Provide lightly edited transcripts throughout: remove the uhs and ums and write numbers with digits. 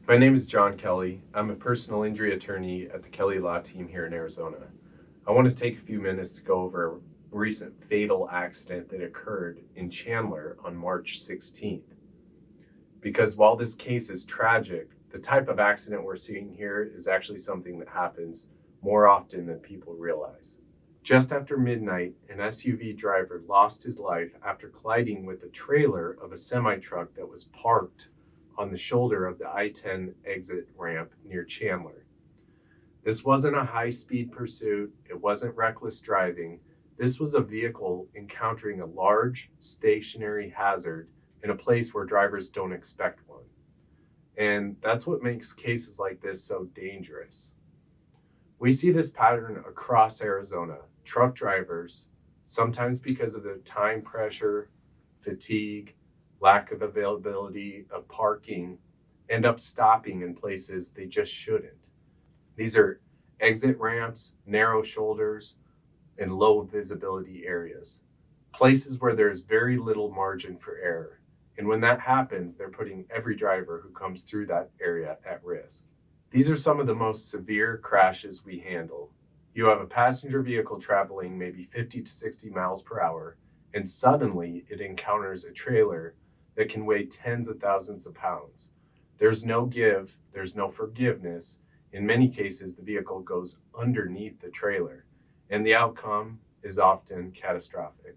My name is John Kelly. I'm a personal injury attorney at the Kelly Law Team here in Arizona. I want to take a few minutes to go over a recent fatal accident that occurred in Chandler on March 16th. Because while this case is tragic, the type of accident we're seeing here is actually something that happens more often than people realize. Just after midnight, an SUV driver lost his life after colliding with the trailer of a semi-truck that was parked on the shoulder of the I-10 exit ramp near Chandler. This wasn't a high-speed pursuit. It wasn't reckless driving. This was a vehicle encountering a large, stationary hazard in a place where drivers don't expect one. And that's what makes cases like this so dangerous. We see this pattern across Arizona. Truck drivers, sometimes because of the time pressure, fatigue, lack of availability of parking, end up stopping in places they just shouldn't. These are exit ramps, narrow shoulders, and low visibility areas, places where there's very little margin for error. And when that happens, they're putting every driver who comes through that area at risk. These are some of the most severe crashes we handle. You have a passenger vehicle traveling maybe 50 to 60 miles per hour, and suddenly it encounters a trailer that can weigh tens of thousands of pounds. There's no give, there's no forgiveness. In many cases, the vehicle goes underneath the trailer, and the outcome is often catastrophic.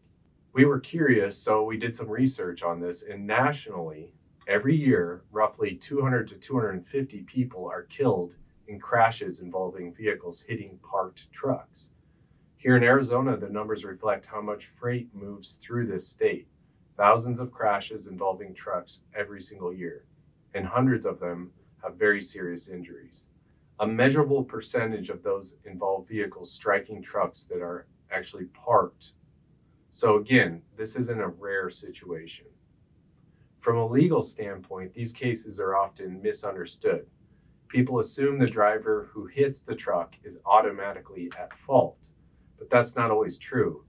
We were curious, so we did some research on this, and nationally, every year, roughly 200 to 250 people are killed in crashes involving vehicles hitting parked trucks. Here in Arizona, the numbers reflect how much freight moves through this state. Thousands of crashes involving trucks every single year, and hundreds of them have very serious injuries. A measurable percentage of those involve vehicles striking trucks that are actually parked. So again, this isn't a rare situation. From a legal standpoint, these cases are often misunderstood. People assume the driver who hits the truck is automatically at fault, but that's not always true.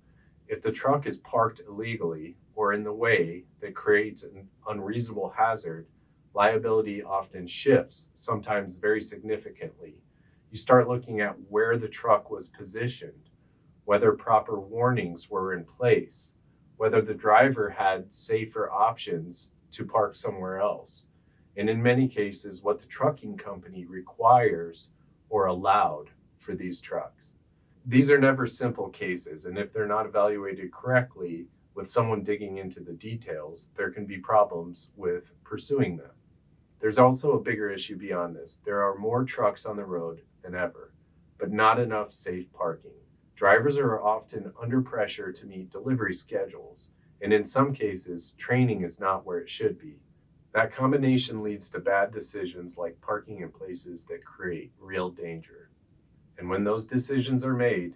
If the truck is parked illegally or in the way that creates an unreasonable hazard, liability often shifts, sometimes very significantly. You start looking at where the truck was positioned, whether proper warnings were in place, whether the driver had safer options to park somewhere else, and in many cases, what the trucking company requires or allowed for these trucks. These are never simple cases, and if they're not evaluated correctly with someone digging into the details, there can be problems with pursuing them. There's also a bigger issue beyond this. There are more trucks on the road than ever, but not enough safe parking. Drivers are often under pressure to meet delivery schedules, and in some cases, training is not where it should be. That combination leads to bad decisions like parking in places that create real danger. And when those decisions are made,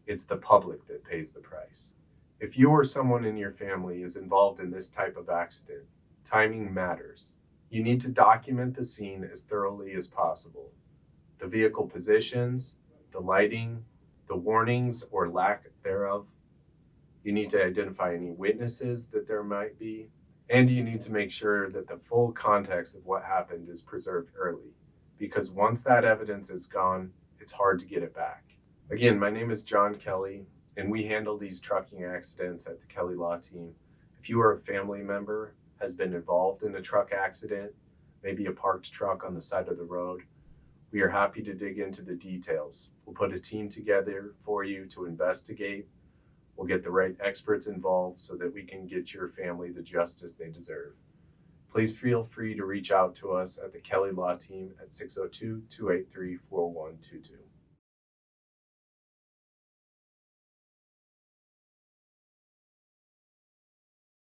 it's the public that pays the price. If you or someone in your family is involved in this type of accident, timing matters. You need to document the scene as thoroughly as possible. The vehicle positions, the lighting, the warnings or lack thereof. You need to identify any witnesses that there might be, and you need to make sure that the full context of what happened is preserved early, because once that evidence is gone, it's hard to get it back. Again, my name is John Kelly, and we handle these trucking accidents at the Kelly Law Team. If you or a family member has been involved in a truck accident, maybe a parked truck on the side of the road, we are happy to dig into the details. We'll put a team together for you to investigate. We'll get the right experts involved so that we can get your family the justice they deserve. Please feel free to reach out to us at the Kelly Law Team at 602-283-4122.